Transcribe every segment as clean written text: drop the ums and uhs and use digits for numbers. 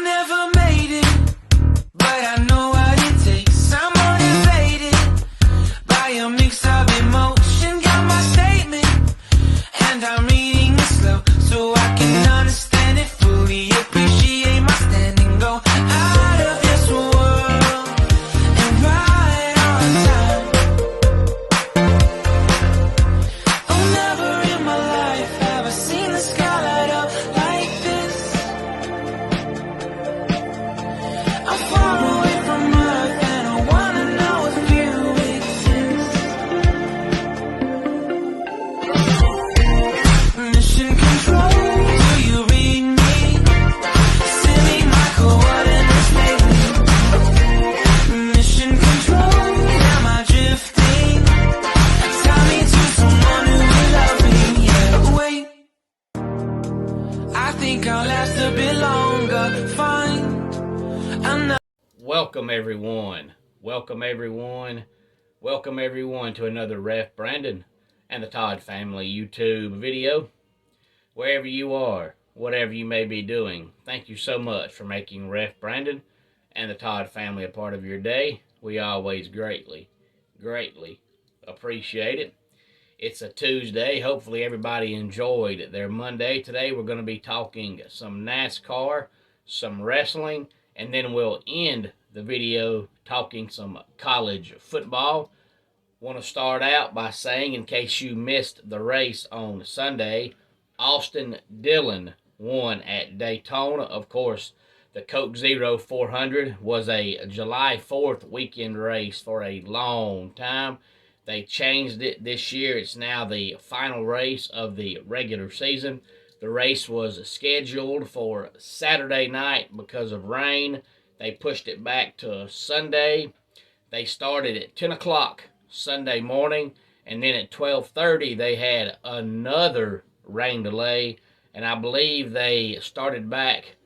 never made it, but I know what it takes. I'm motivated by a mix of emotion. Got my statement, and I'm reading it slow so I can understand it fully. Appreciate my standing, go out of this world and right on time. Oh, never in my life have I seen the sky light up like this. I'm far away from Earth and I wanna know if you exist. Mission control, do you read me? Send me my coordinates lately. Mission control, am I drifting? Tie me to someone who will love me, yeah. Wait, I think I'll last a bit longer. Fine. Welcome everyone to another Ref Brandon and the Todd Family YouTube video. Wherever you are, whatever you may be doing, thank you so much for making Ref Brandon and the Todd Family a part of your day. We always greatly appreciate it. It's a Tuesday. Hopefully everybody enjoyed their Monday. Today we're going to be talking some NASCAR, some wrestling, and then we'll end the video talking some college football. Want to start out by saying, in case you missed the race on Sunday, Austin Dillon won at Daytona. Of course, the Coke Zero 400 was a July 4th weekend race for a long time. They changed it this year. It's now the final race of the regular season. The race was scheduled for Saturday night because of rain. They pushed it back to Sunday. They started at 10 o'clock Sunday morning, and then at 12:30 they had another rain delay, and I believe they started back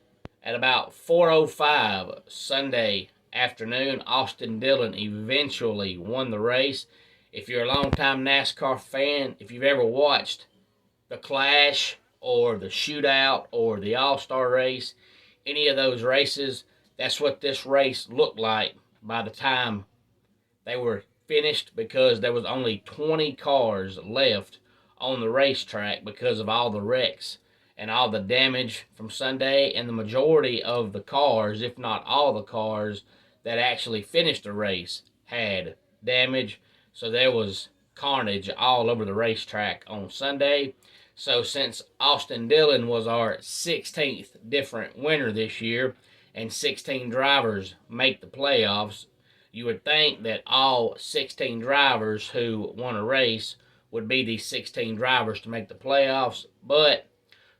at about 4:05 Sunday afternoon. Austin Dillon eventually won the race. If you're a longtime NASCAR fan, if you've ever watched the Clash or the Shootout or the All-Star race, any of those races, that's what this race looked like by the time they were finished, because there was only 20 cars left on the racetrack because of all the wrecks and all the damage from Sunday, and the majority of the cars, if not all the cars that actually finished the race, had damage. So there was carnage all over the racetrack on Sunday. So since Austin Dillon was our 16th different winner this year, and 16 drivers make the playoffs, you would think that all 16 drivers who won a race would be the 16 drivers to make the playoffs. But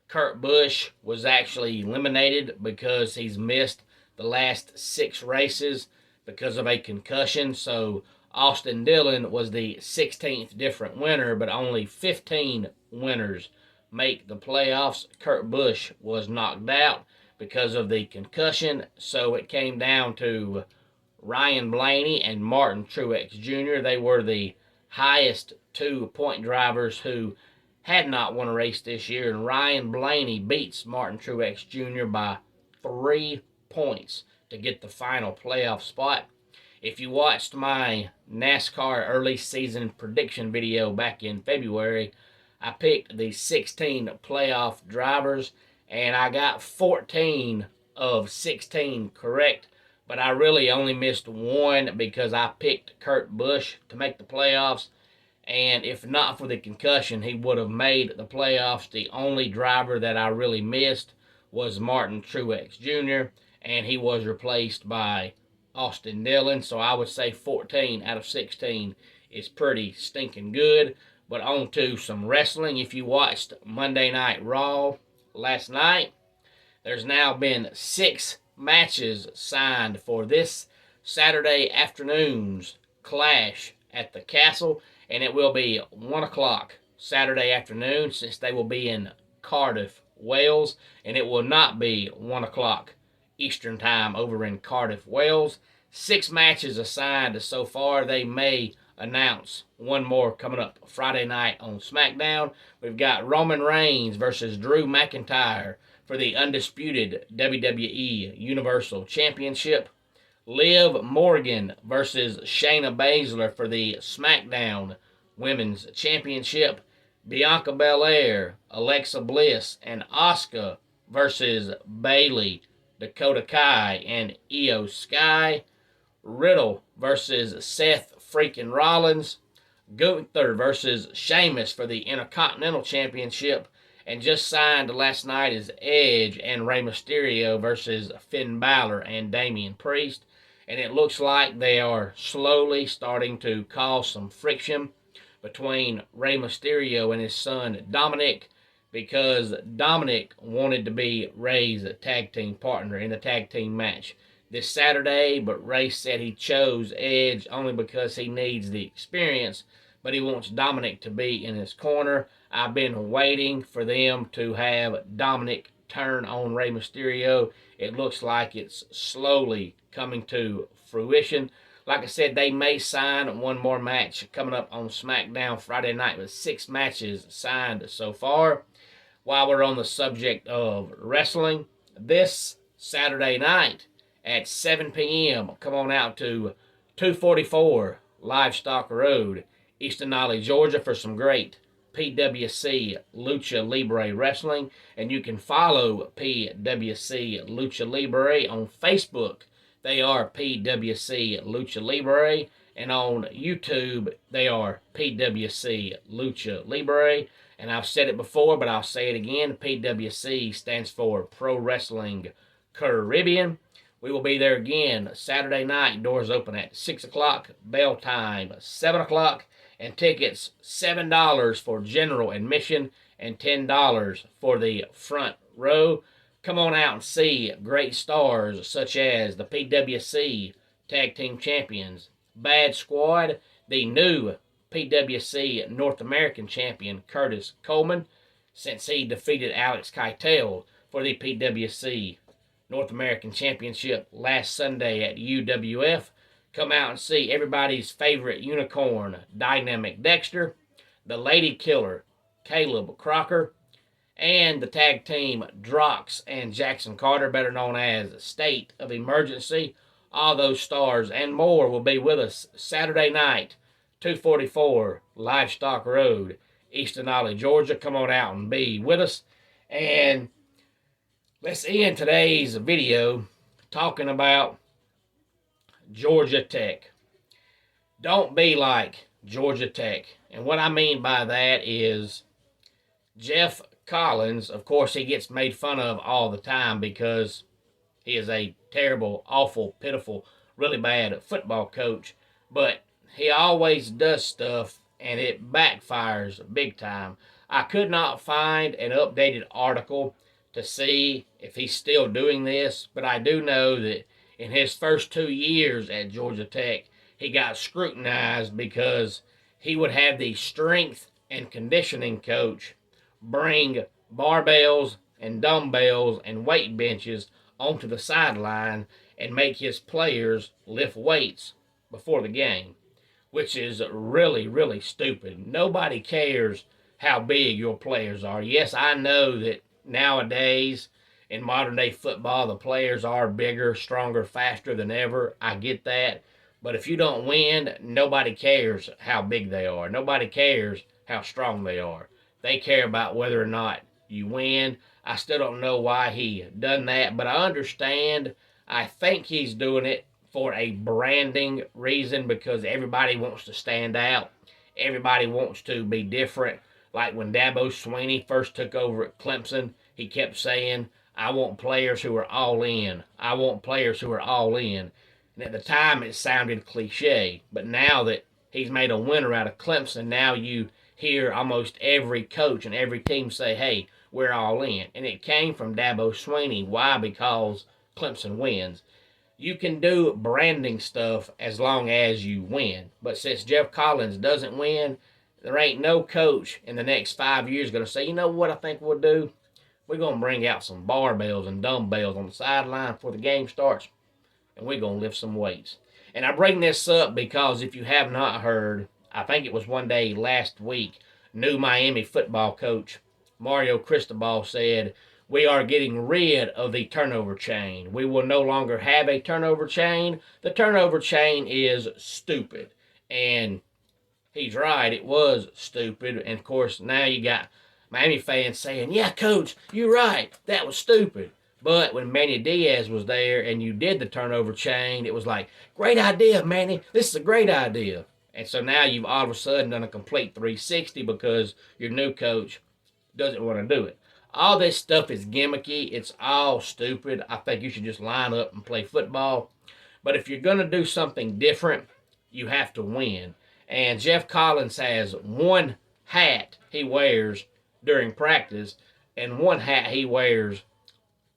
Kurt Busch was actually eliminated because he's missed the last 6 races because of a concussion. So Austin Dillon was the 16th different winner, but only 15 winners make the playoffs. Kurt Busch was knocked out because of the concussion, so it came down to Ryan Blaney and Martin Truex Jr. They were the highest 2-point drivers who had not won a race this year, and Ryan Blaney beats Martin Truex Jr. by 3 points to get the final playoff spot. If you watched my NASCAR early season prediction video back in February, I picked the 16 playoff drivers, and I got 14 of 16 correct, but I really only missed one because I picked Kurt Busch to make the playoffs, and if not for the concussion, he would have made the playoffs. The only driver that I really missed was Martin Truex Jr., and he was replaced by Austin Dillon. So I would say 14 out of 16 is pretty stinking good. But on to some wrestling. If you watched Monday Night Raw last night, there's now been 6 matches signed for this Saturday afternoon's Clash at the Castle, and it will be 1 o'clock Saturday afternoon, since they will be in Cardiff, Wales, and it will not be 1 o'clock Eastern Time over in Cardiff, Wales. 6 matches assigned so far. They may announce one more coming up Friday night on SmackDown. We've got Roman Reigns versus Drew McIntyre for the undisputed WWE Universal Championship. Liv Morgan versus Shayna Baszler for the SmackDown Women's Championship. Bianca Belair, Alexa Bliss, and Asuka versus Bayley, Dakota Kai, and Io Sky. Riddle versus Seth freaking Rollins. Gunther versus Sheamus for the Intercontinental Championship. And just signed last night is Edge and Rey Mysterio versus Finn Balor and Damian Priest. And it looks like they are slowly starting to cause some friction between Rey Mysterio and his son Dominic, because Dominic wanted to be Rey's tag team partner in the tag team match this Saturday, but Rey said he chose Edge only because he needs the experience, but he wants Dominic to be in his corner. I've been waiting for them to have Dominic turn on Rey Mysterio. It looks like it's slowly coming to fruition. Like I said, they may sign one more match coming up on SmackDown Friday night, with 6 matches signed so far. While we're on the subject of wrestling, this Saturday night at 7 p.m., come on out to 244 Livestock Road, East Denali, Georgia, for some great PWC Lucha Libre Wrestling. And you can follow PWC Lucha Libre on Facebook. They are PWC Lucha Libre. And on YouTube, they are PWC Lucha Libre. And I've said it before, but I'll say it again. PWC stands for Pro Wrestling Caribbean. We will be there again Saturday night. Doors open at 6 o'clock. Bell time 7 o'clock. And tickets $7 for general admission and $10 for the front row. Come on out and see great stars such as the PWC Tag Team Champions, Bad Squad, the new PWC North American Champion Curtis Coleman, since he defeated Alex Keitel for the PWC North American Championship last Sunday at UWF. Come out and see everybody's favorite unicorn, Dynamic Dexter, the Lady Killer, Caleb Crocker, and the tag team Drox and Jackson Carter, better known as State of Emergency. All those stars and more will be with us Saturday night, 244 Livestock Road, East Denali, Georgia. Come on out and be with us. And let's end today's video talking about Georgia Tech. Don't be like Georgia Tech. And what I mean by that is Jeff Collins, of course, he gets made fun of all the time because he is a terrible, awful, pitiful, really bad football coach. But he always does stuff and it backfires big time. I could not find an updated article to see if he's still doing this, but I do know that in his first 2 years at Georgia Tech, he got scrutinized because he would have the strength and conditioning coach bring barbells and dumbbells and weight benches onto the sideline and make his players lift weights before the game, which is really, really stupid. Nobody cares how big your players are. Yes, I know that nowadays in modern day football, the players are bigger, stronger, faster than ever. I get that. But if you don't win, nobody cares how big they are. Nobody cares how strong they are. They care about whether or not you win. I still don't know why he done that, but I understand. I think he's doing it for a branding reason because everybody wants to stand out. Everybody wants to be different. Like when Dabo Swinney first took over at Clemson, he kept saying, I want players who are all in. I want players who are all in. And at the time, it sounded cliche. But now that he's made a winner out of Clemson, now you hear almost every coach and every team say, hey, we're all in. And it came from Dabo Swinney. Why? Because Clemson wins. You can do branding stuff as long as you win. But since Jeff Collins doesn't win, there ain't no coach in the next 5 years going to say, you know what I think we'll do? We're going to bring out some barbells and dumbbells on the sideline before the game starts, and we're going to lift some weights. And I bring this up because if you have not heard, I think it was one day last week, new Miami football coach Mario Cristobal said, We are getting rid of the turnover chain. We will no longer have a turnover chain. The turnover chain is stupid. And he's right, it was stupid. And of course, now you got Miami fans saying, yeah, coach, you're right, that was stupid. But when Manny Diaz was there and you did the turnover chain, it was like, great idea, Manny. This is a great idea. And so now you've all of a sudden done a complete 360 because your new coach doesn't want to do it. All this stuff is gimmicky. It's all stupid. I think you should just line up and play football. But if you're going to do something different, you have to win. And Jeff Collins has one hat he wears during practice and one hat he wears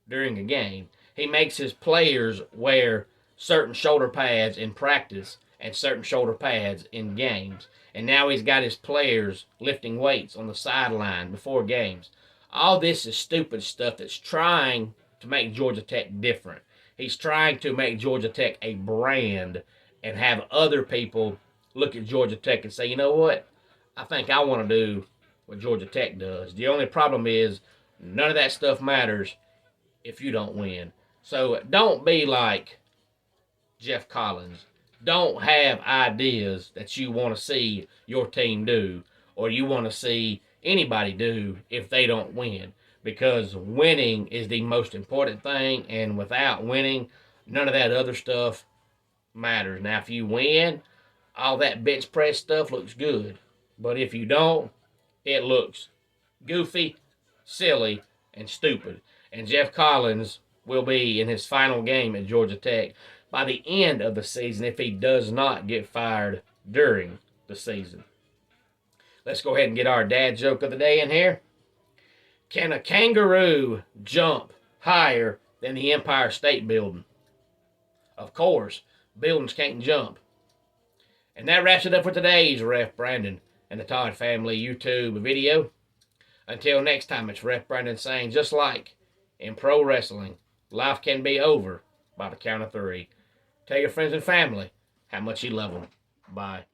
during a game. He makes his players wear certain shoulder pads in practice and certain shoulder pads in games. And now he's got his players lifting weights on the sideline before games. All this is stupid stuff that's trying to make Georgia Tech different. He's trying to make Georgia Tech a brand and have other people look at Georgia Tech and say, you know what? I think I want to do what Georgia Tech does. The only problem is none of that stuff matters if you don't win. So don't be like Jeff Collins. Don't have ideas that you want to see your team do or you want to see anybody do if they don't win. Because winning is the most important thing, and without winning, none of that other stuff matters. Now, if you win, all that bench press stuff looks good. But if you don't, it looks goofy, silly, and stupid. And Jeff Collins will be in his final game at Georgia Tech by the end of the season if he does not get fired during the season. Let's go ahead and get our dad joke of the day in here. Can a kangaroo jump higher than the Empire State Building? Of course, buildings can't jump. And that wraps it up for today's Ref Brandon and the Todd Family YouTube video. Until next time, it's Ref Brandon saying, just like in pro wrestling, life can be over by the count of 3. Tell your friends and family how much you love them. Bye.